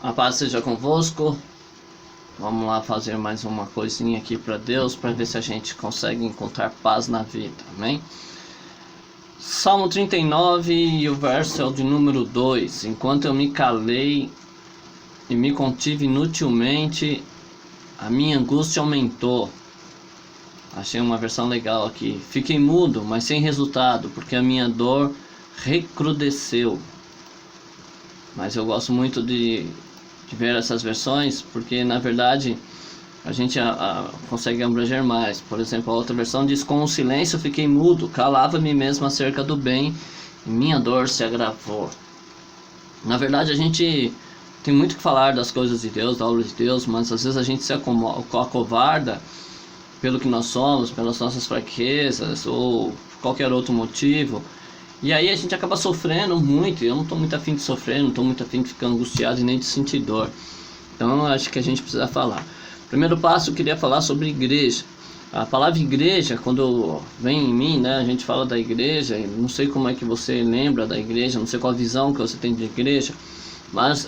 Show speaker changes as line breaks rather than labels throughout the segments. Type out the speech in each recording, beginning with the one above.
A paz seja convosco. Vamos lá fazer mais uma coisinha aqui para Deus, para ver se a gente consegue encontrar paz na vida, amém? Salmo 39 e o verso é o de número 2. Enquanto eu me calei e me contive inutilmente, a minha angústia aumentou. Achei uma versão legal aqui. Fiquei mudo, mas sem resultado, porque a minha dor recrudesceu. Mas eu gosto muito de ver essas versões, porque na verdade a gente consegue abranger mais. Por exemplo, a outra versão diz: com o silêncio fiquei mudo, calava-me mesmo acerca do bem, e minha dor se agravou. Na verdade a gente tem muito que falar das coisas de Deus, da obra de Deus, mas às vezes a gente se acovarda pelo que nós somos, pelas nossas fraquezas ou qualquer outro motivo. E aí a gente acaba sofrendo muito. Eu não estou muito afim de sofrer, não estou muito afim de ficar angustiado e nem de sentir dor. Então eu acho que a gente precisa falar. Primeiro passo, eu queria falar sobre igreja. A palavra igreja, quando vem em mim, né, a gente fala da igreja. Não sei como é que você lembra da igreja, não sei qual a visão que você tem de igreja. Mas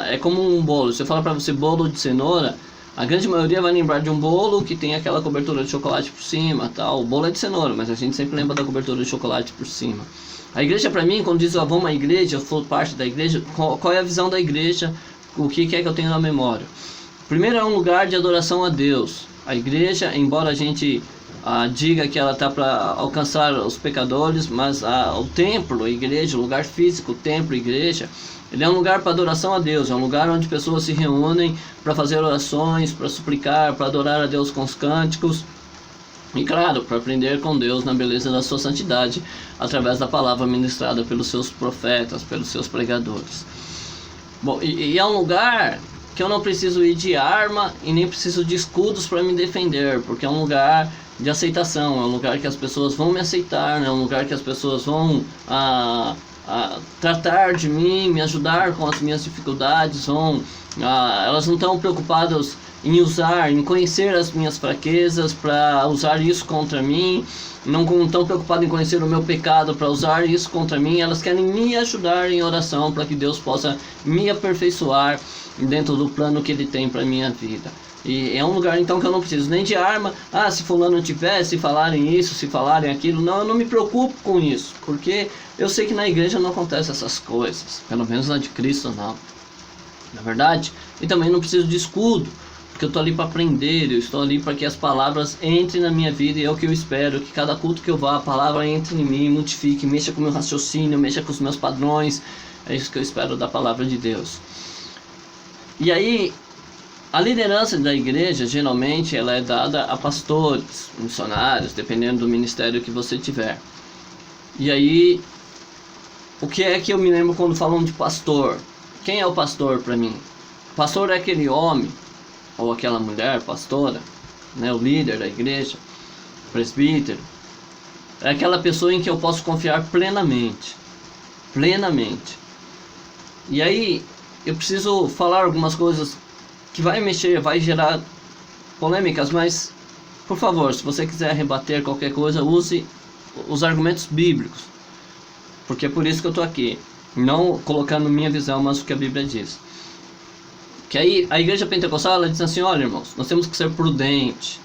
é como um bolo. Se eu falar para você bolo de cenoura, a grande maioria vai lembrar de um bolo que tem aquela cobertura de chocolate por cima, tal. O bolo é de cenoura, mas a gente sempre lembra da cobertura de chocolate por cima. A igreja, para mim, quando diz vamos à igreja, eu sou parte da igreja, qual é a visão da igreja? O que é que eu tenho na memória? Primeiro, é um lugar de adoração a Deus. A igreja, embora a gente diga que ela está para alcançar os pecadores, mas o templo, a igreja, o lugar físico, o templo, a igreja, ele é um lugar para adoração a Deus. É um lugar onde pessoas se reúnem para fazer orações, para suplicar, para adorar a Deus com os cânticos. E claro, para aprender com Deus na beleza da sua santidade, através da palavra ministrada pelos seus profetas, pelos seus pregadores. Bom, e é um lugar que eu não preciso ir de arma e nem preciso de escudos para me defender, porque é um lugar de aceitação, é um lugar que as pessoas vão me aceitar, é um lugar que as pessoas vão tratar de mim, me ajudar com as minhas dificuldades, elas não estão preocupadas em conhecer as minhas fraquezas para usar isso contra mim, não estão preocupadas em conhecer o meu pecado para usar isso contra mim. Elas querem me ajudar em oração para que Deus possa me aperfeiçoar dentro do plano que Ele tem para minha vida. E é um lugar então que eu não preciso nem de arma. Se fulano tiver, se falarem isso, se falarem aquilo, não, eu não me preocupo com isso, porque eu sei que na igreja não acontece essas coisas, pelo menos na de Cristo não, na verdade. E também não preciso de escudo, porque eu estou ali para aprender, eu estou ali para que as palavras entrem na minha vida, e é o que eu espero, que cada culto que eu vá, a palavra entre em mim, modifique, mexa com o meu raciocínio, mexa com os meus padrões. É isso que eu espero da palavra de Deus. E aí, a liderança da igreja, geralmente, ela é dada a pastores, missionários, dependendo do ministério que você tiver. E aí, o que é que eu me lembro quando falam de pastor? Quem é o pastor para mim? Pastor é aquele homem ou aquela mulher pastora, né, o líder da igreja, o presbítero. É aquela pessoa em que eu posso confiar plenamente. Plenamente. E aí, eu preciso falar algumas coisas que vai gerar polêmicas, mas, por favor, se você quiser rebater qualquer coisa, use os argumentos bíblicos, porque é por isso que eu estou aqui, não colocando minha visão, mas o que a Bíblia diz. Que aí a igreja pentecostal, ela diz assim: olha, irmãos, nós temos que ser prudentes.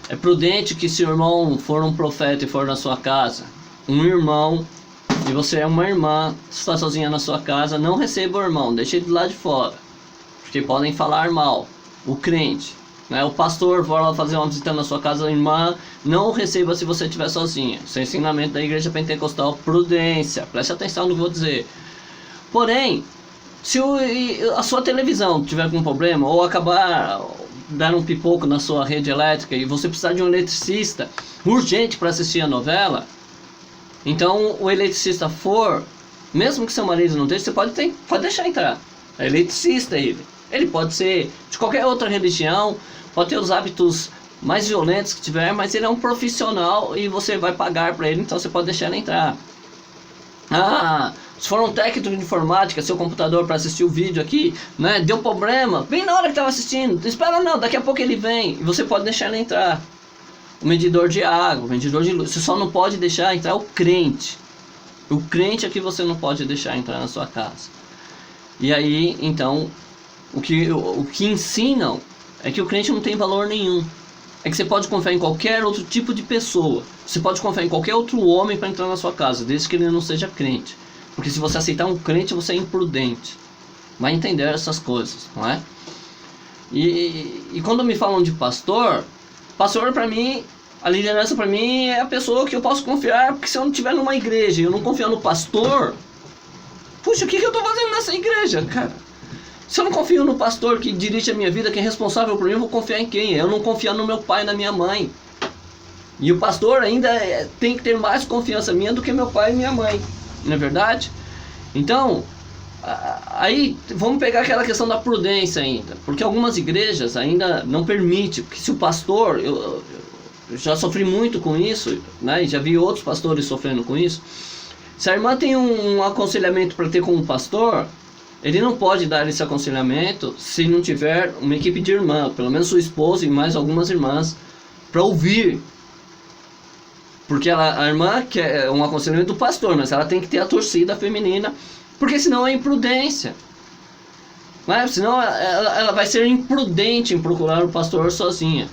É prudente que se o irmão for um profeta e for na sua casa, um irmão, e você é uma irmã, está sozinha na sua casa, não receba o irmão, deixe ele lá de fora, porque podem falar mal, o crente, né? O pastor for lá fazer uma visita na sua casa, a irmã, não o receba se você estiver sozinha. Esse é o ensinamento da igreja pentecostal, prudência, preste atenção no que eu vou dizer. Porém, se a sua televisão tiver com problema, ou acabar dar um pipoco na sua rede elétrica e você precisar de um eletricista urgente para assistir a novela, então o eletricista for, mesmo que seu marido não esteja, você pode deixar entrar. É eletricista ele pode ser de qualquer outra religião, pode ter os hábitos mais violentos que tiver, mas ele é um profissional e você vai pagar para ele, então você pode deixar ele entrar. Se for um técnico de informática, seu computador para assistir o vídeo aqui, né, deu problema, bem na hora que estava assistindo, espera não, daqui a pouco ele vem, e você pode deixar ele entrar. O medidor de água, o medidor de luz, você só não pode deixar entrar o crente. O crente é que você não pode deixar entrar na sua casa. E aí, então, o que ensinam é que o crente não tem valor nenhum. É que você pode confiar em qualquer outro tipo de pessoa. Você pode confiar em qualquer outro homem para entrar na sua casa, desde que ele não seja crente. Porque se você aceitar um crente, você é imprudente. Vai entender essas coisas, não é? E quando me falam de pastor para mim, a liderança para mim é a pessoa que eu posso confiar, porque se eu não estiver numa igreja e eu não confiar no pastor, puxa, o que eu estou fazendo nessa igreja, cara? Se eu não confio no pastor que dirige a minha vida, que é responsável por mim, eu vou confiar em quem? Eu não confiar no meu pai e na minha mãe. E o pastor ainda tem que ter mais confiança minha do que meu pai e minha mãe. Não é verdade? Então, aí vamos pegar aquela questão da prudência ainda. Porque algumas igrejas ainda não permitem. Porque se o pastor... Eu já sofri muito com isso, né? E já vi outros pastores sofrendo com isso. Se a irmã tem um aconselhamento para ter com um pastor... Ele não pode dar esse aconselhamento se não tiver uma equipe de irmã, pelo menos sua esposa e mais algumas irmãs, para ouvir. Porque a irmã quer um aconselhamento do pastor, mas ela tem que ter a torcida feminina, porque senão é imprudência. Mas, senão ela vai ser imprudente em procurar o pastor sozinha.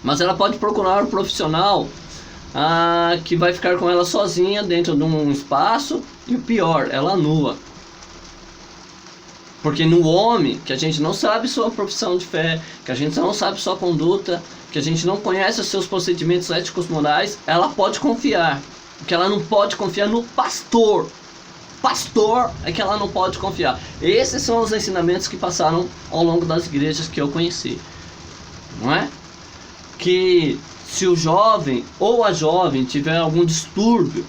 Mas ela pode procurar um profissional que vai ficar com ela sozinha dentro de um espaço, e o pior, ela nua. Porque no homem, que a gente não sabe sua profissão de fé, que a gente não sabe sua conduta, que a gente não conhece os seus procedimentos éticos morais, ela pode confiar. Porque ela não pode confiar no pastor. Pastor é que ela não pode confiar. Esses são os ensinamentos que passaram ao longo das igrejas que eu conheci. Não é? Que se o jovem ou a jovem tiver algum distúrbio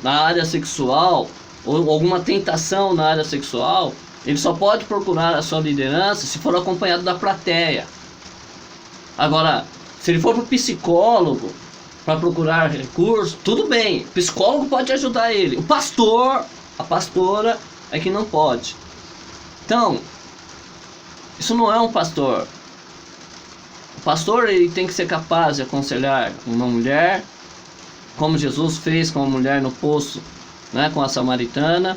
na área sexual, ou alguma tentação na área sexual, ele só pode procurar a sua liderança se for acompanhado da plateia. Agora, se ele for para o psicólogo para procurar recurso, tudo bem, o psicólogo pode ajudar ele. O pastor, a pastora é que não pode. Então, isso não é um pastor. O pastor, ele tem que ser capaz de aconselhar uma mulher, como Jesus fez com a mulher no poço, né, com a samaritana.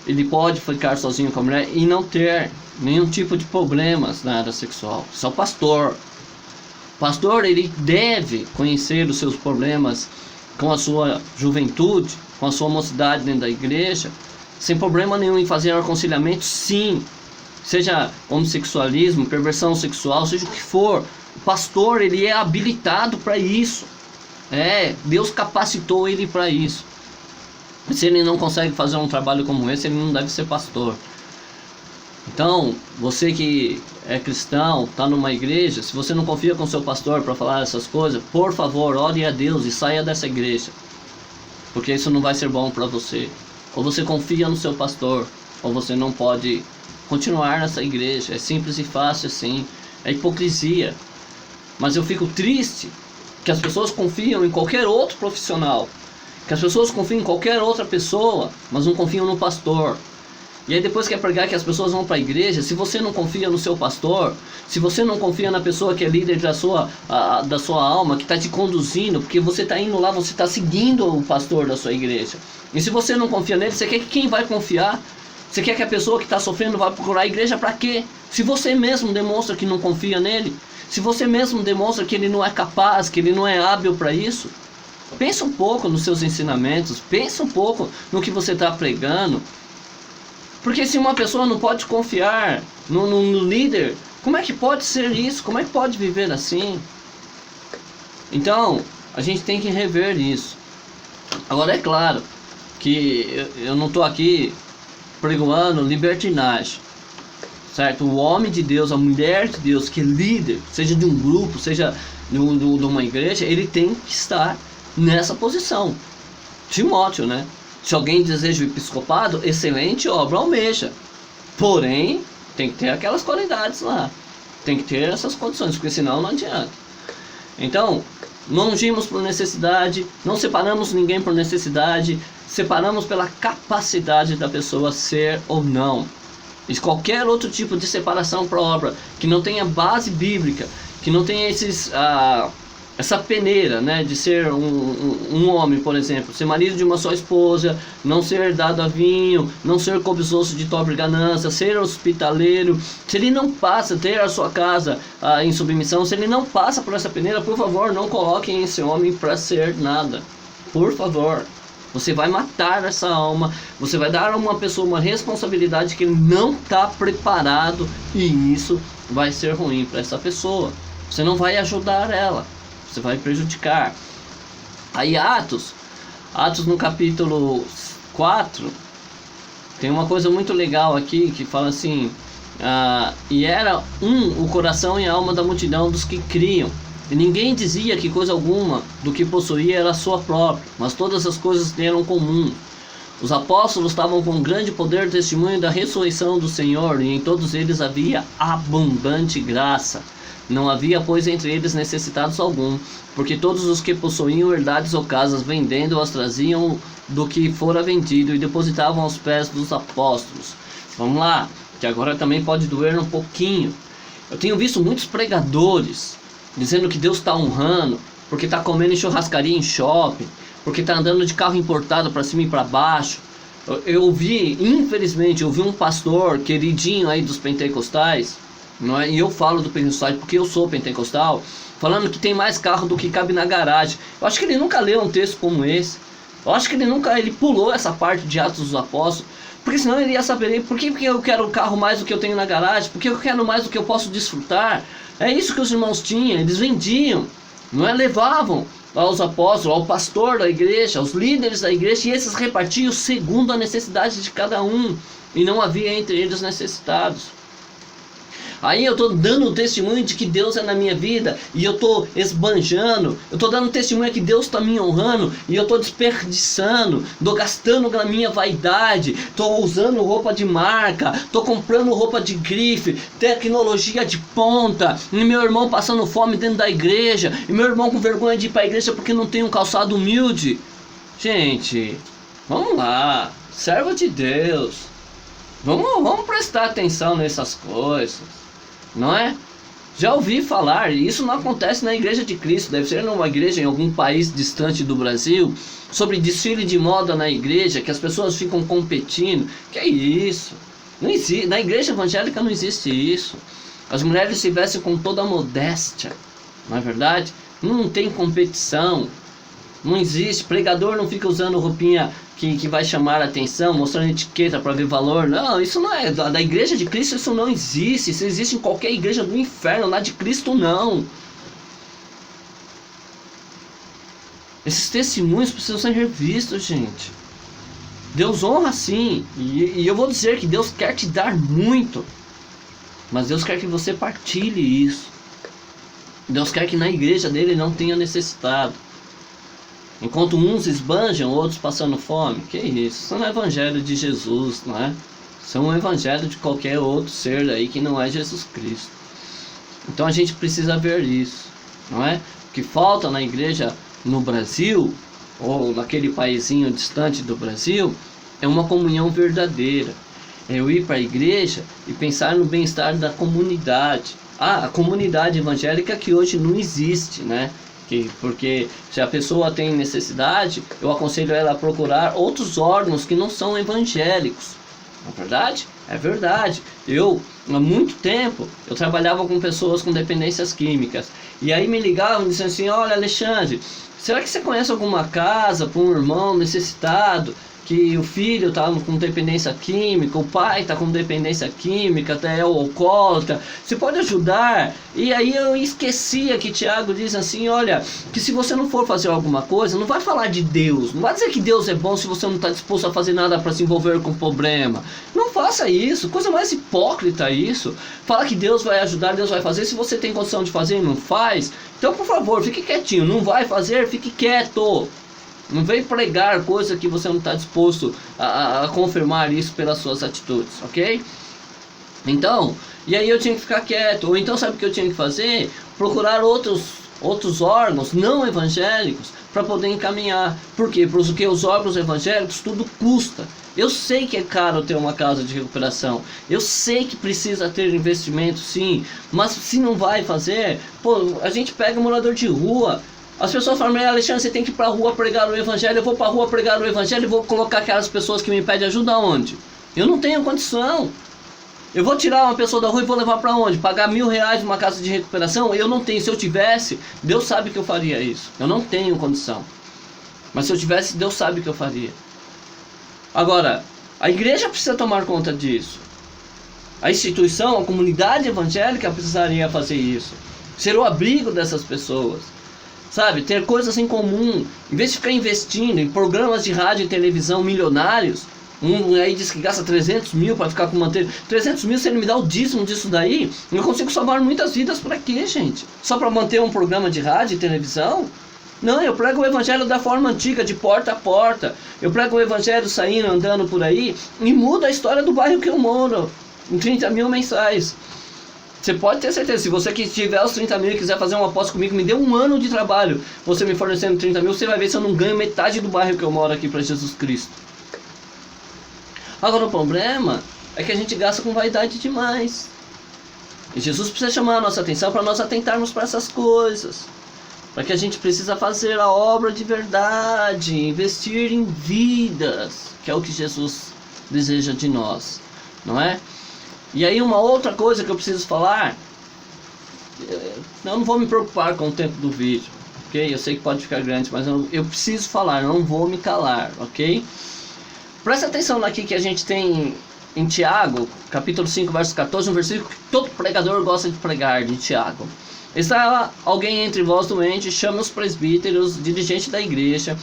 Ele pode ficar sozinho com a mulher e não ter nenhum tipo de problemas na área sexual. Isso é o pastor. O pastor, ele deve conhecer os seus problemas com a sua juventude, com a sua mocidade dentro da igreja, sem problema nenhum em fazer aconselhamento, sim. Seja homossexualismo, perversão sexual, seja o que for. O pastor, ele é habilitado para isso. Deus capacitou ele para isso. Se ele não consegue fazer um trabalho como esse, ele não deve ser pastor. Então, você que é cristão, está numa igreja, se você não confia com seu pastor para falar essas coisas, por favor, ore a Deus e saia dessa igreja. Porque isso não vai ser bom para você. Ou você confia no seu pastor, ou você não pode continuar nessa igreja. É simples e fácil assim. É hipocrisia. Mas eu fico triste que as pessoas confiam em qualquer outro profissional. Que as pessoas confiam em qualquer outra pessoa, mas não confiam no pastor. E aí depois quer pregar que as pessoas vão para a igreja. Se você não confia no seu pastor, se você não confia na pessoa que é líder da sua alma, que está te conduzindo, porque você está indo lá, você está seguindo o pastor da sua igreja. E se você não confia nele, você quer que quem vai confiar? Você quer que a pessoa que está sofrendo vá procurar a igreja para quê? Se você mesmo demonstra que não confia nele, se você mesmo demonstra que ele não é capaz, que ele não é hábil para isso, pensa um pouco nos seus ensinamentos, pensa um pouco no que você está pregando. Porque se uma pessoa não pode confiar no líder, como é que pode ser isso? Como é que pode viver assim? Então, a gente tem que rever isso. Agora é claro que eu não estou aqui pregoando libertinagem, certo? O homem de Deus, a mulher de Deus que é líder, seja de um grupo, seja de uma igreja, ele tem que estar nessa posição. Timóteo, né? Se alguém deseja o episcopado, excelente obra almeja. Porém, tem que ter aquelas qualidades lá. Tem que ter essas condições, porque senão não adianta. Então, não ungimos por necessidade, não separamos ninguém por necessidade, separamos pela capacidade da pessoa ser ou não. E qualquer outro tipo de separação para obra que não tenha base bíblica, que não tenha essa peneira, né, de ser um homem, por exemplo, ser marido de uma só esposa, não ser dado a vinho, não ser cobiçoso de pobre ganância, ser hospitaleiro, se ele não passa, ter a sua casa em submissão, se ele não passa por essa peneira, por favor, não coloquem esse homem para ser nada, por favor. Você vai matar essa alma, você vai dar a uma pessoa uma responsabilidade que ele não está preparado, e isso vai ser ruim para essa pessoa. Você não vai ajudar ela, você vai prejudicar. Aí Atos no capítulo 4, tem uma coisa muito legal aqui que fala assim: e era o coração e a alma da multidão dos que criam. E ninguém dizia que coisa alguma do que possuía era sua própria, mas todas as coisas eram comum. Os apóstolos estavam com grande poder testemunho da ressurreição do Senhor, e em todos eles havia abundante graça. Não havia, pois, entre eles necessitados algum, porque todos os que possuíam herdades ou casas, vendendo-as, traziam do que fora vendido e depositavam aos pés dos apóstolos. Vamos lá, que agora também pode doer um pouquinho. Eu tenho visto muitos pregadores dizendo que Deus está honrando, porque está comendo em churrascaria em shopping, porque está andando de carro importado para cima e para baixo. Infelizmente, eu vi um pastor queridinho aí dos pentecostais, não é? E eu falo do pentecostal porque eu sou pentecostal, falando que tem mais carro do que cabe na garagem. Eu acho que ele nunca leu um texto como esse. Eu acho que ele pulou essa parte de Atos dos Apóstolos, porque senão ele ia saber por que eu quero o carro mais do que eu tenho na garagem, porque eu quero mais do que eu posso desfrutar. É isso que os irmãos tinham, eles vendiam, não é? Levavam aos apóstolos, ao pastor da igreja, aos líderes da igreja, e esses repartiam segundo a necessidade de cada um, e não havia entre eles necessitados. Aí eu estou dando testemunho de que Deus é na minha vida, e eu estou esbanjando, eu estou dando testemunho que Deus está me honrando, e eu estou desperdiçando, estou gastando na minha vaidade, estou usando roupa de marca, estou comprando roupa de grife, tecnologia de ponta, e meu irmão passando fome dentro da igreja, e meu irmão com vergonha de ir para a igreja porque não tem um calçado humilde. Gente, vamos lá, servo de Deus, vamos prestar atenção nessas coisas. Não é? Já ouvi falar, e isso não acontece na igreja de Cristo, deve ser numa igreja em algum país distante do Brasil, sobre desfile de moda na igreja, que as pessoas ficam competindo. Que é isso? Não existe, na igreja evangélica não existe isso. As mulheres se vestem com toda a modéstia, não é verdade? Não tem competição, não existe. Pregador não fica usando roupinha que vai chamar a atenção, mostrando etiqueta para ver valor. Não, isso não é da igreja de Cristo, isso não existe. Isso existe em qualquer igreja do inferno, na de Cristo não. Esses testemunhos precisam ser revistos, gente. Deus honra sim, e eu vou dizer que Deus quer te dar muito, mas Deus quer que você partilhe isso. Deus quer que na igreja dele não tenha necessitado. Enquanto uns esbanjam, outros passando fome. Que isso? Isso não é o evangelho de Jesus, não é? Isso é um evangelho de qualquer outro ser aí que não é Jesus Cristo. Então a gente precisa ver isso, não é? O que falta na igreja no Brasil, ou naquele paizinho distante do Brasil, é uma comunhão verdadeira. É eu ir para a igreja e pensar no bem-estar da comunidade. A comunidade evangélica que hoje não existe, né? Porque se a pessoa tem necessidade, eu aconselho ela a procurar outros órgãos que não são evangélicos. Não é verdade? É verdade. Há muito tempo, eu trabalhava com pessoas com dependências químicas. E aí me ligavam e diziam assim: olha, Alexandre, será que você conhece alguma casa para um irmão necessitado? Que o filho está com dependência química, o pai está com dependência química, até é o alcoólatra, você pode ajudar? E aí eu esquecia que Tiago diz assim: olha, que se você não for fazer alguma coisa, não vai falar de Deus, não vai dizer que Deus é bom se você não está disposto a fazer nada para se envolver com o problema. Não faça isso, coisa mais hipócrita isso. Fala que Deus vai ajudar, Deus vai fazer, se você tem condição de fazer e não faz, então por favor, fique quietinho, não vai fazer, fique quieto. Não vem pregar coisa que você não está disposto a confirmar isso pelas suas atitudes, ok? Então, e aí eu tinha que ficar quieto. Ou então sabe o que eu tinha que fazer? Procurar outros órgãos não evangélicos para poder encaminhar. Por quê? Porque os órgãos evangélicos tudo custa. Eu sei que é caro ter uma casa de recuperação. Eu sei que precisa ter investimento, sim. Mas se não vai fazer, pô, a gente pega morador de rua. As pessoas falam, Alexandre, você tem que ir pra rua pregar o evangelho. Eu vou pra rua pregar o evangelho e vou colocar aquelas pessoas que me pedem ajuda onde? Eu não tenho condição. Eu vou tirar uma pessoa da rua e vou levar pra onde? Pagar R$1.000 numa casa de recuperação? Eu não tenho. Se eu tivesse, Deus sabe que eu faria isso. Eu não tenho condição. Mas se eu tivesse, Deus sabe que eu faria. Agora, a igreja precisa tomar conta disso. A instituição, a comunidade evangélica precisaria fazer isso. Ser o abrigo dessas pessoas. Sabe? Ter coisas em comum. Em vez de ficar investindo em programas de rádio e televisão milionários, aí diz que gasta 300 mil para ficar com manter. 300 mil, se ele me dá o dízimo disso daí, eu consigo salvar muitas vidas. Por quê, gente? Só para manter um programa de rádio e televisão? Não, eu prego o evangelho da forma antiga, de porta a porta. Eu prego o evangelho saindo, andando por aí, e muda a história do bairro que eu moro. Em 30 mil mensais. Você pode ter certeza, se você que tiver os 30 mil e quiser fazer uma aposta comigo, me dê um ano de trabalho, você me fornecendo 30 mil, você vai ver se eu não ganho metade do bairro que eu moro aqui para Jesus Cristo. Agora o problema é que a gente gasta com vaidade demais. E Jesus precisa chamar a nossa atenção para nós atentarmos para essas coisas. Para que a gente precisa fazer a obra de verdade, investir em vidas, que é o que Jesus deseja de nós, não é? E aí uma outra coisa que eu preciso falar, eu não vou me preocupar com o tempo do vídeo, ok? Eu sei que pode ficar grande, mas eu preciso falar, eu não vou me calar, ok? Presta atenção aqui que a gente tem em Tiago, capítulo 5, verso 14, um versículo que todo pregador gosta de pregar, de Tiago. Está alguém entre vós doente, chame os presbíteros, dirigentes da igreja,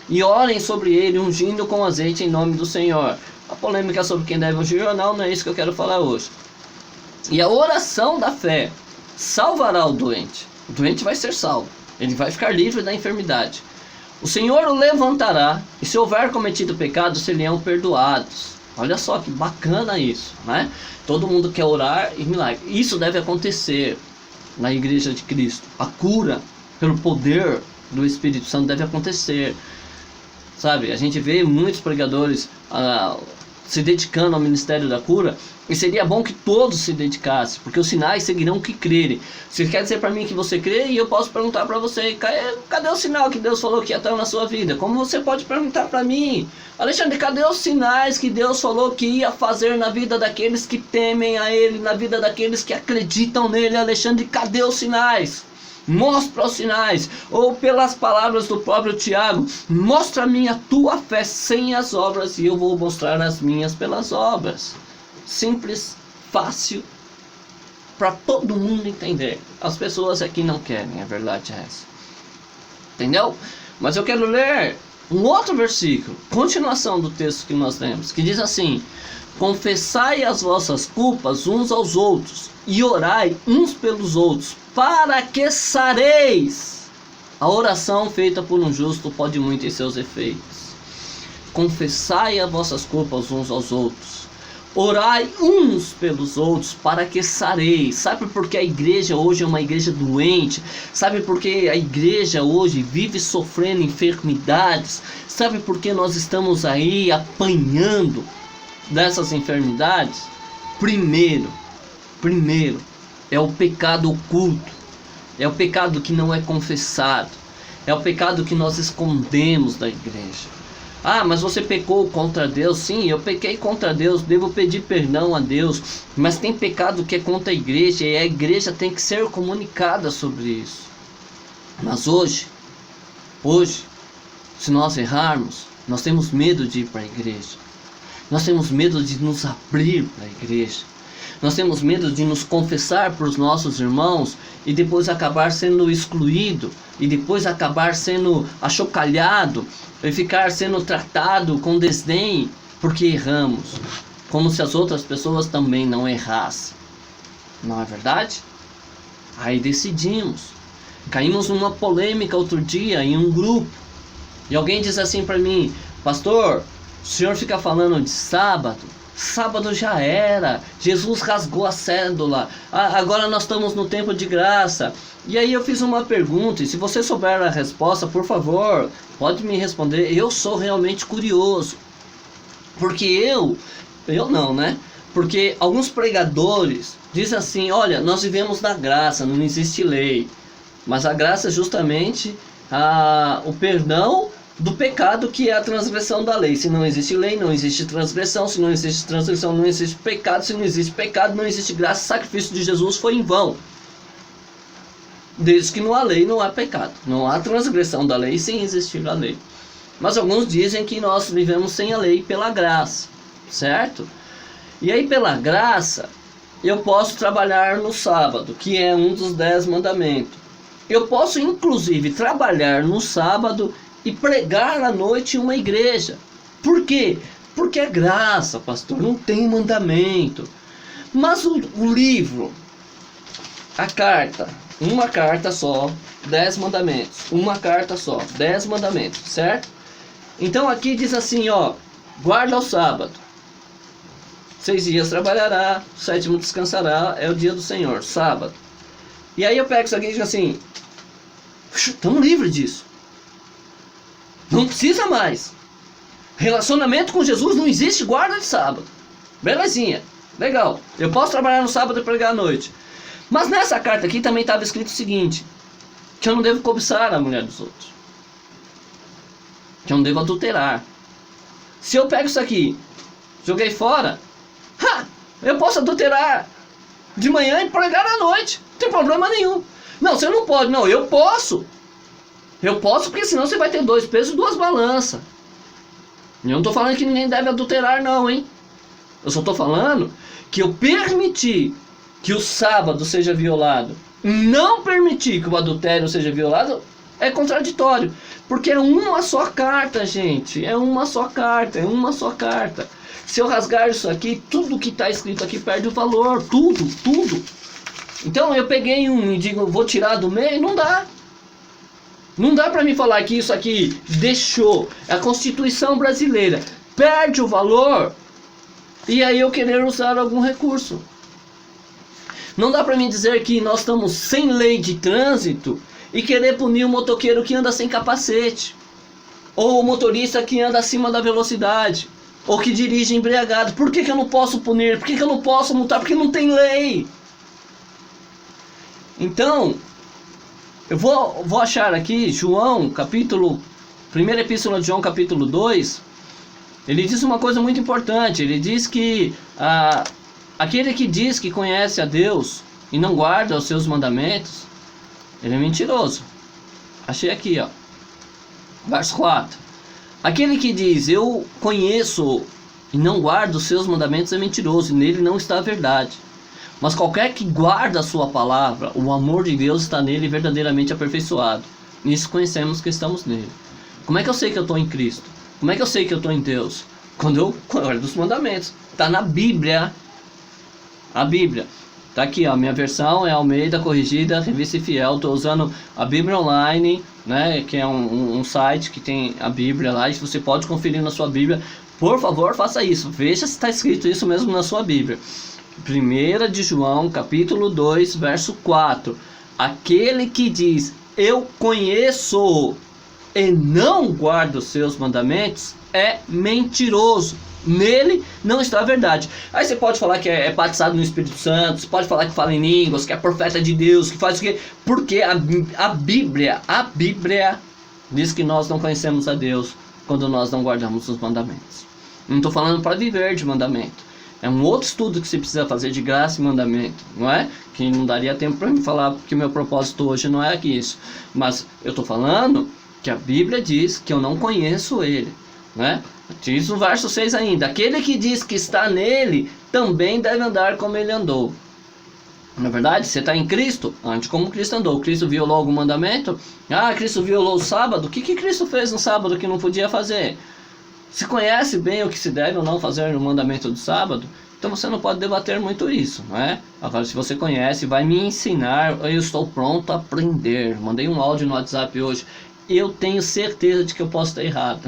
e orem sobre ele, ungindo com azeite em nome do Senhor. A polêmica sobre quem deve ungir ou não é isso que eu quero falar hoje. E a oração da fé salvará o doente. O doente vai ser salvo. Ele vai ficar livre da enfermidade. O Senhor o levantará, e se houver cometido pecado, serão perdoados. Olha só que bacana isso, né? Todo mundo quer orar e milagre. Isso deve acontecer na igreja de Cristo. A cura pelo poder do Espírito Santo deve acontecer. Sabe, a gente vê muitos pregadores se dedicando ao ministério da cura, e seria bom que todos se dedicassem, porque os sinais seguirão que crerem. Você quer dizer para mim que você crê, e eu posso perguntar para você, cadê o sinal que Deus falou que ia estar na sua vida? Como você pode perguntar para mim, Alexandre, cadê os sinais que Deus falou que ia fazer na vida daqueles que temem a Ele, na vida daqueles que acreditam nele? Alexandre, cadê os sinais? Mostra os sinais, ou pelas palavras do próprio Tiago, mostra-me a tua fé sem as obras, e eu vou mostrar as minhas pelas obras. Simples, fácil, para todo mundo entender. As pessoas aqui não querem, a verdade é essa. Entendeu? Mas eu quero ler um outro versículo, continuação do texto que nós lemos, que diz assim: confessai as vossas culpas uns aos outros, e orai uns pelos outros, para que sareis. A oração feita por um justo pode muito em seus efeitos. Confessai as vossas culpas uns aos outros, orai uns pelos outros, para que sareis. Sabe por que a igreja hoje é uma igreja doente? Sabe por que a igreja hoje vive sofrendo enfermidades? Sabe por que nós estamos aí apanhando dessas enfermidades? Primeiro, é o pecado oculto, é o pecado que não é confessado, é o pecado que nós escondemos da igreja. Ah, mas você pecou contra Deus? Sim, eu pequei contra Deus, devo pedir perdão a Deus, mas tem pecado que é contra a igreja, e a igreja tem que ser comunicada sobre isso. Mas hoje, se nós errarmos, nós temos medo de ir para a igreja, nós temos medo de nos abrir para a igreja, nós temos medo de nos confessar para os nossos irmãos e depois acabar sendo excluído, e depois acabar sendo achocalhado, e ficar sendo tratado com desdém porque erramos, como se as outras pessoas também não errassem. Não é verdade? Aí decidimos. Caímos numa polêmica outro dia em um grupo, e alguém diz assim para mim: pastor, o senhor fica falando de sábado? Sábado já era, Jesus rasgou a cédula, agora nós estamos no tempo de graça. E aí eu fiz uma pergunta, e se você souber a resposta, por favor, pode me responder. Eu sou realmente curioso. Porque eu não, né? Porque alguns pregadores dizem assim, olha, nós vivemos na graça, não existe lei. Mas a graça é justamente o perdão do pecado, que é a transgressão da lei. Se não existe lei, não existe transgressão. Se não existe transgressão, não existe pecado. Se não existe pecado, não existe graça. O sacrifício de Jesus foi em vão. Desde que não há lei, não há pecado. Não há transgressão da lei sem existir a lei. Mas alguns dizem que nós vivemos sem a lei pela graça, certo? E aí pela graça, eu posso trabalhar no sábado, que é um dos 10 mandamentos. Eu posso inclusive trabalhar no sábado e pregar à noite em uma igreja. Por quê? Porque é graça, pastor, não tem mandamento. Mas o livro, a carta, uma carta só, 10 mandamentos. Uma carta só, 10 mandamentos, certo? Então aqui diz assim, ó, guarda o sábado. 6 dias trabalhará, o 7º descansará, é o dia do Senhor, sábado. E aí eu pego isso aqui e digo assim, estamos livres disso. Não precisa mais. Relacionamento com Jesus não existe guarda de sábado. Belezinha, legal. Eu posso trabalhar no sábado e pregar à noite. Mas nessa carta aqui também estava escrito o seguinte, que eu não devo cobiçar a mulher dos outros. Que eu não devo adulterar. Se eu pego isso aqui, joguei fora, eu posso adulterar de manhã e pregar à noite. Não tem problema nenhum. Não, você não pode. Não, eu posso. Eu posso, porque senão você vai ter 2 pesos e 2 balanças. Eu não estou falando que ninguém deve adulterar não, hein. Eu só estou falando que eu permitir que o sábado seja violado, não permitir que o adultério seja violado, é contraditório. Porque é uma só carta, gente. É uma só carta, é uma só carta. Se eu rasgar isso aqui, tudo que está escrito aqui perde o valor. Tudo, tudo. Então eu peguei e digo, vou tirar do meio, não dá. Não dá para mim falar que isso aqui deixou a Constituição brasileira, perde o valor, e aí eu querer usar algum recurso. Não dá para mim dizer que nós estamos sem lei de trânsito e querer punir o motoqueiro que anda sem capacete, ou o motorista que anda acima da velocidade, ou que dirige embriagado. Por que eu não posso punir? Por que eu não posso multar? Porque não tem lei. Então, eu vou achar aqui João, capítulo, primeira epístola de João, capítulo 2, ele diz uma coisa muito importante. Ele diz que aquele que diz que conhece a Deus e não guarda os seus mandamentos, ele é mentiroso. Achei aqui, ó, verso 4. Aquele que diz, eu conheço e não guarda os seus mandamentos, é mentiroso, e nele não está a verdade. Mas qualquer que guarda a sua palavra, o amor de Deus está nele verdadeiramente aperfeiçoado. Nisso conhecemos que estamos nele. Como é que eu sei que eu estou em Cristo? Como é que eu sei que eu estou em Deus? Quando eu guardo os mandamentos. Está na Bíblia. A Bíblia. Está aqui, ó, a minha versão é Almeida Corrigida, Revista e Fiel. Estou usando a Bíblia Online, né, que é um site que tem a Bíblia lá. E você pode conferir na sua Bíblia. Por favor, faça isso. Veja se está escrito isso mesmo na sua Bíblia. 1 de João, capítulo 2, verso 4. Aquele que diz, eu conheço e não guarda os seus mandamentos, é mentiroso. Nele não está a verdade. Aí você pode falar que é batizado no Espírito Santo, você pode falar que fala em línguas, que é profeta de Deus, que faz o quê? Porque a Bíblia diz que nós não conhecemos a Deus quando nós não guardamos os mandamentos. Não estou falando para viver de mandamento. É um outro estudo que você precisa fazer de graça e mandamento, não é? Que não daria tempo para mim falar, porque meu propósito hoje não é isso. Mas eu estou falando que a Bíblia diz que eu não conheço ele, né? Diz no verso 6 ainda, aquele que diz que está nele, também deve andar como ele andou. Na verdade, você está em Cristo, ande como Cristo andou. Cristo violou algum mandamento? Cristo violou o sábado? O que Cristo fez no sábado que não podia fazer? Se conhece bem o que se deve ou não fazer no mandamento do sábado, então você não pode debater muito isso, não é? Agora, se você conhece, vai me ensinar, eu estou pronto a aprender. Mandei um áudio no WhatsApp hoje. Eu tenho certeza de que eu posso estar errado.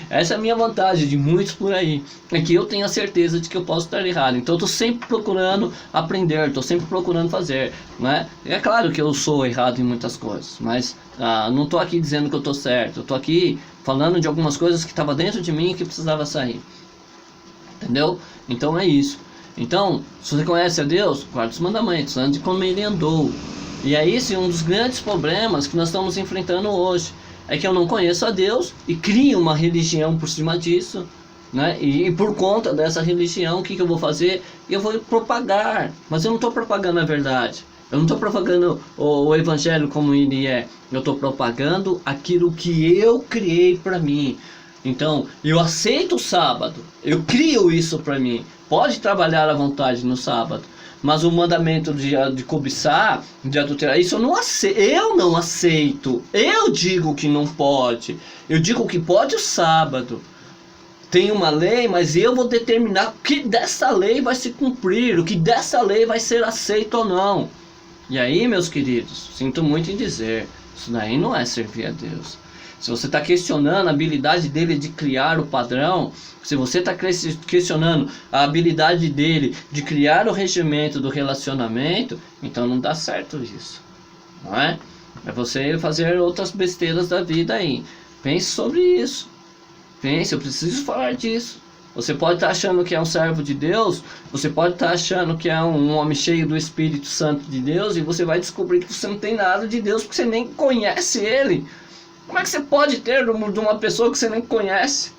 Essa é a minha vantagem de muitos por aí. É que eu tenho a certeza de que eu posso estar errado. Então eu estou sempre procurando aprender, estou sempre procurando fazer, né? É claro que eu sou errado em muitas coisas, mas não estou aqui dizendo que eu estou certo. Eu estou aqui falando de algumas coisas que estavam dentro de mim e que precisava sair. Entendeu? Então é isso. Então, se você conhece a Deus, guarda os mandamentos, ande como ele andou. E aí, esse é um dos grandes problemas que nós estamos enfrentando hoje. É que eu não conheço a Deus e crio uma religião por cima disso, né? E por conta dessa religião, o que eu vou fazer? Eu vou propagar, mas eu não estou propagando a verdade. Eu não estou propagando o evangelho como ele é. Eu estou propagando aquilo que eu criei para mim. Então, eu aceito o sábado. Eu crio isso para mim. Pode trabalhar à vontade no sábado. Mas o mandamento de cobiçar, de adulterar, isso eu não aceito. Eu não aceito. Eu digo que não pode. Eu digo que pode o sábado. Tem uma lei, mas eu vou determinar o que dessa lei vai se cumprir. O que dessa lei vai ser aceito ou não. E aí, meus queridos, sinto muito em dizer, isso daí não é servir a Deus. Se você está questionando a habilidade dele de criar o padrão, se você está questionando a habilidade dele de criar o regimento do relacionamento, então não dá certo isso, não é? É você fazer outras besteiras da vida aí. Pense sobre isso. Pense, eu preciso falar disso. Você pode estar achando que é um servo de Deus, você pode estar achando que é um homem cheio do Espírito Santo de Deus, e você vai descobrir que você não tem nada de Deus, porque você nem conhece Ele. Como é que você pode ter de uma pessoa que você nem conhece?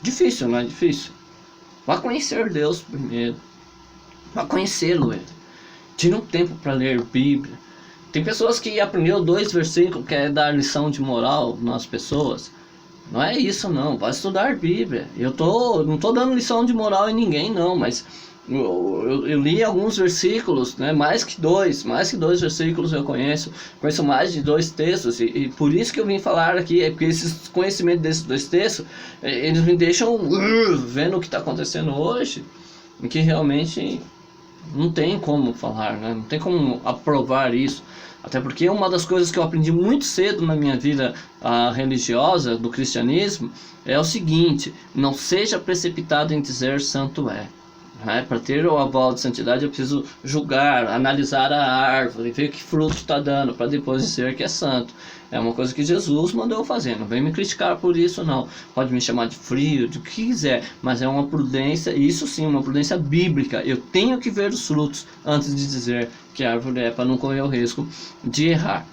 Difícil, não é difícil? Vá conhecer Deus primeiro. Vá conhecê-lo. Tire um tempo para ler Bíblia. Tem pessoas que aprenderam 2 versículos, quer dar lição de moral nas pessoas. Não é isso não, vai estudar Bíblia. Não estou dando lição de moral em ninguém não, mas eu li alguns versículos, né? mais que dois versículos eu conheço mais de 2 textos, e por isso que eu vim falar aqui, é porque esses conhecimentos desses 2 textos, eles me deixam vendo o que está acontecendo hoje, e que realmente não tem como falar, né? Não tem como aprovar isso. Até porque uma das coisas que eu aprendi muito cedo na minha vida religiosa, do cristianismo, é o seguinte: não seja precipitado em dizer santo é. Para ter o aval de santidade eu preciso julgar, analisar a árvore, ver que fruto está dando, para depois dizer que é santo. É uma coisa que Jesus mandou eu fazer, não vem me criticar por isso não. Pode me chamar de frio, de o que quiser, mas é uma prudência, isso sim, uma prudência bíblica. Eu tenho que ver os frutos antes de dizer que a árvore é, para não correr o risco de errar.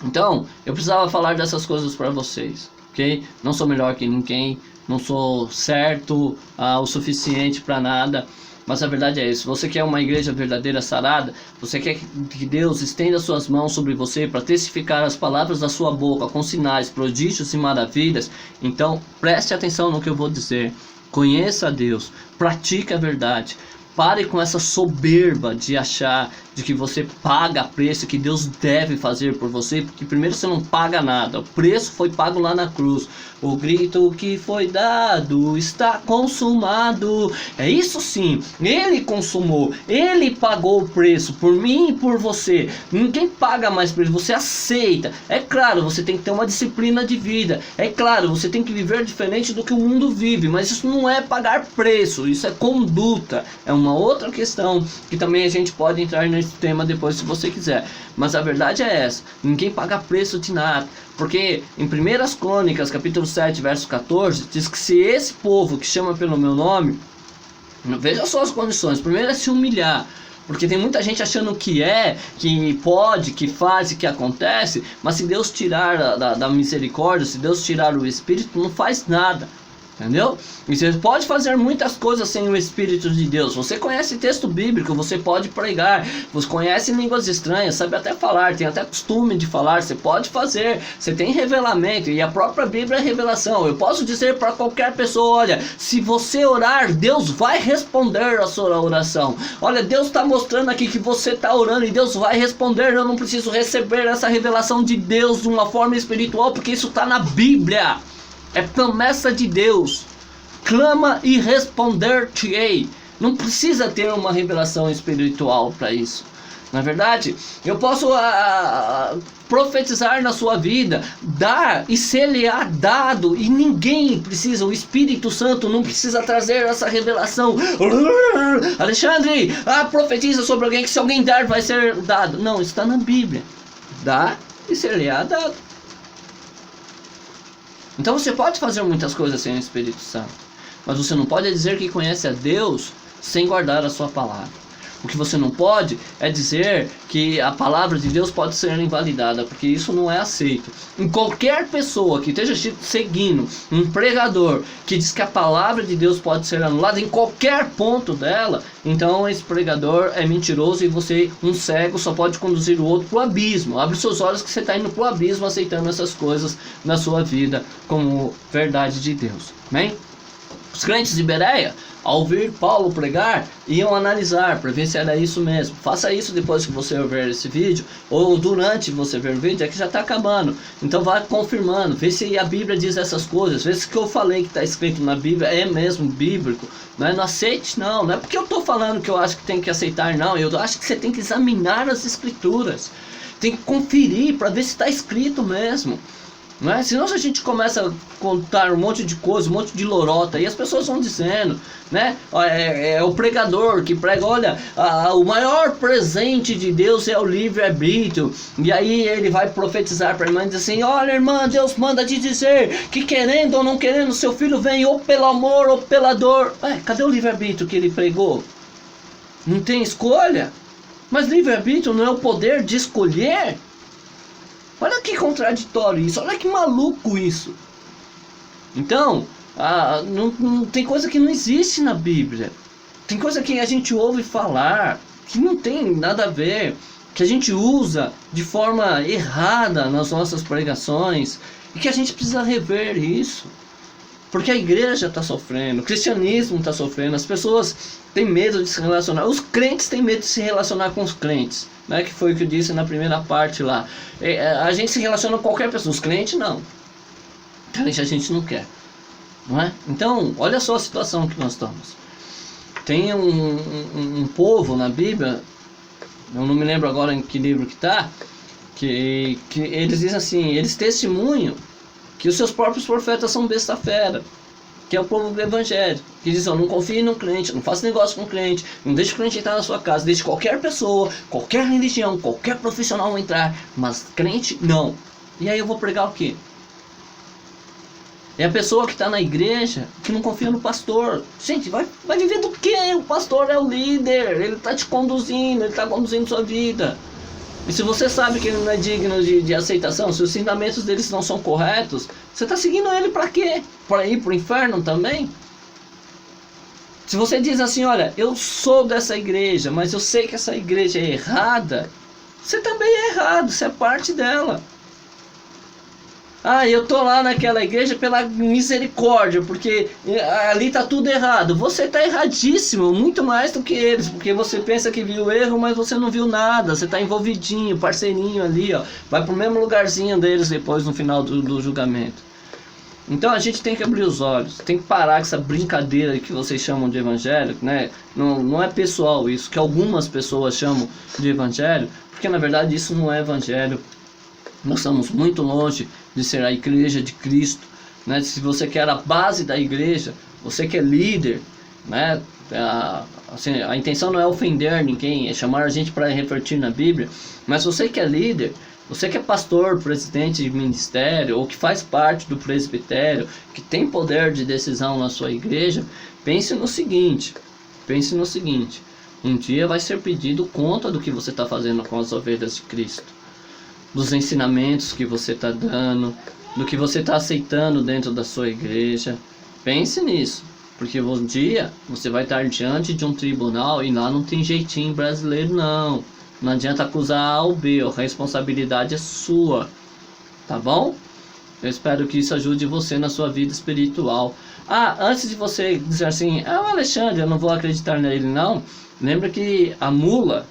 Então, eu precisava falar dessas coisas para vocês, ok? Não sou melhor que ninguém, não sou certo o suficiente para nada, mas a verdade é isso. Você quer uma igreja verdadeira, sarada? Você quer que Deus estenda suas mãos sobre você para testificar as palavras da sua boca com sinais, prodígios e maravilhas? Então preste atenção no que eu vou dizer. Conheça a Deus, pratique a verdade. Pare com essa soberba de achar de que você paga preço, que Deus deve fazer por você, porque primeiro você não paga nada, o preço foi pago lá na cruz. O grito que foi dado está consumado. É isso sim, Ele consumou, Ele pagou o preço por mim e por você. Ninguém paga mais preço, você aceita. É claro, você tem que ter uma disciplina de vida. É claro, você tem que viver diferente do que o mundo vive, mas isso não é pagar preço, isso é conduta. É uma outra questão que também a gente pode entrar nesse tema depois se você quiser. Mas a verdade é essa: ninguém paga preço de nada. Porque em 1 Crônicas, capítulo 7, verso 14, diz que se esse povo que chama pelo meu nome, veja só as condições, primeiro é se humilhar. Porque tem muita gente achando que pode, que faz e que acontece, mas se Deus tirar da misericórdia, se Deus tirar o Espírito, não faz nada. Entendeu? E você pode fazer muitas coisas sem o Espírito de Deus. Você conhece texto bíblico, você pode pregar, você conhece línguas estranhas, sabe até falar, tem até costume de falar, você pode fazer, você tem revelamento, e a própria Bíblia é revelação. Eu posso dizer para qualquer pessoa: olha, se você orar, Deus vai responder a sua oração. Olha, Deus está mostrando aqui que você está orando e Deus vai responder. Eu não preciso receber essa revelação de Deus de uma forma espiritual, porque isso está na Bíblia. É promessa de Deus. Clama e responder-te-ei. Não precisa ter uma revelação espiritual para isso. Na verdade, eu posso profetizar na sua vida, dar e ser-lhe-á dado, e ninguém precisa, o Espírito Santo não precisa trazer essa revelação. Alexandre, profetiza sobre alguém que se alguém der vai ser dado. Não, está na Bíblia. Dá e ser-lhe-á dado. Então você pode fazer muitas coisas sem o Espírito Santo. Mas você não pode dizer que conhece a Deus sem guardar a sua palavra. O que você não pode é dizer que a palavra de Deus pode ser invalidada, porque isso não é aceito. Em qualquer pessoa que esteja seguindo um pregador que diz que a palavra de Deus pode ser anulada em qualquer ponto dela, então esse pregador é mentiroso e você, um cego, só pode conduzir o outro para o abismo. Abre seus olhos que você está indo para o abismo aceitando essas coisas na sua vida como verdade de Deus. Amém? Os crentes de Bereia, ao ouvir Paulo pregar, iam analisar para ver se era isso mesmo. Faça isso depois que você ver esse vídeo, ou durante você ver o vídeo, é que já está acabando. Então vá confirmando, vê se a Bíblia diz essas coisas, vê se o que eu falei que está escrito na Bíblia é mesmo bíblico. Não aceite, não é porque eu estou falando que eu acho que tem que aceitar, não. Eu acho que você tem que examinar as escrituras, tem que conferir para ver se está escrito mesmo. Não é? Senão a gente começa a contar um monte de coisa, um monte de lorota, e as pessoas vão dizendo, né? É o pregador que prega, olha, o maior presente de Deus é o livre-arbítrio. E aí ele vai profetizar para a irmã e diz assim, olha irmã, Deus manda te dizer que querendo ou não querendo, seu filho vem ou pelo amor ou pela dor. Cadê o livre-arbítrio que ele pregou? Não tem escolha? Mas livre-arbítrio não é o poder de escolher? Olha que contraditório isso, olha que maluco isso. Então, não tem coisa que não existe na Bíblia. Tem coisa que a gente ouve falar, que não tem nada a ver, que a gente usa de forma errada nas nossas pregações, e que a gente precisa rever isso. Porque a igreja está sofrendo, o cristianismo está sofrendo, as pessoas têm medo de se relacionar, os crentes têm medo de se relacionar com os crentes, né? Que foi o que eu disse na primeira parte lá. A gente se relaciona com qualquer pessoa, os crentes não. Crente a gente não quer, não é? Então, olha só a situação que nós estamos. Tem um povo na Bíblia, eu não me lembro agora em que livro que está, que eles dizem assim, eles testemunham que os seus próprios profetas são besta-fera, que é o povo do evangelho, que diz, não confie no crente, não faça negócio com o crente, não deixe o crente entrar na sua casa, deixe qualquer pessoa, qualquer religião, qualquer profissional entrar, mas crente não. E aí eu vou pregar o quê? É a pessoa que está na igreja, que não confia no pastor. Gente, vai viver do quê? O pastor é o líder, ele está te conduzindo, ele está conduzindo sua vida. E se você sabe que ele não é digno de aceitação, se os ensinamentos deles não são corretos, você está seguindo ele para quê? Para ir para o inferno também? Se você diz assim, olha, eu sou dessa igreja, mas eu sei que essa igreja é errada, você também é errado, você é parte dela. Eu tô lá naquela igreja pela misericórdia, porque ali tá tudo errado. Você tá erradíssimo, muito mais do que eles, porque você pensa que viu erro, mas você não viu nada. Você tá envolvidinho, parceirinho ali, ó. Vai pro mesmo lugarzinho deles depois no final do julgamento. Então a gente tem que abrir os olhos, tem que parar com essa brincadeira que vocês chamam de evangelho, né? Não é pessoal isso, que algumas pessoas chamam de evangelho, porque na verdade isso não é evangelho. Nós estamos muito longe de ser a igreja de Cristo, né? Se você quer a base da igreja, você que é líder, né? Assim, a intenção não é ofender ninguém, é chamar a gente para refletir na Bíblia, mas você que é líder, você que é pastor, presidente de ministério, ou que faz parte do presbitério, que tem poder de decisão na sua igreja, pense no seguinte, um dia vai ser pedido conta do que você está fazendo com as ovelhas de Cristo, dos ensinamentos que você está dando, do que você está aceitando dentro da sua igreja. Pense nisso, porque um dia você vai estar diante de um tribunal e lá não tem jeitinho brasileiro não. Não adianta acusar A ou B, a responsabilidade é sua, tá bom? Eu espero que isso ajude você na sua vida espiritual. Antes de você dizer assim, o Alexandre, eu não vou acreditar nele não, lembra que a mula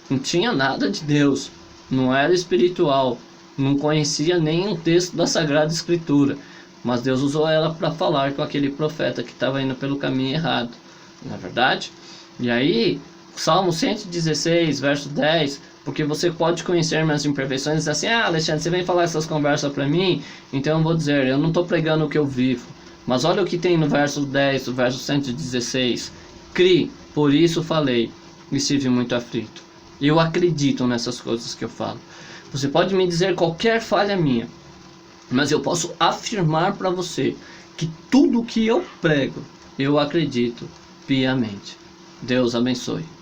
não tinha nada de Deus. Não era espiritual, não conhecia nem um texto da Sagrada Escritura, mas Deus usou ela para falar com aquele profeta que estava indo pelo caminho errado, não é verdade? E aí, Salmo 116, verso 10, porque você pode conhecer minhas imperfeições e dizer assim, Alexandre, você vem falar essas conversas para mim, então eu vou dizer, eu não estou pregando o que eu vivo, mas olha o que tem no verso 10, o verso 116, criei, por isso falei, e estive muito aflito. Eu acredito nessas coisas que eu falo. Você pode me dizer qualquer falha minha, mas eu posso afirmar para você que tudo que eu prego eu acredito piamente. Deus abençoe.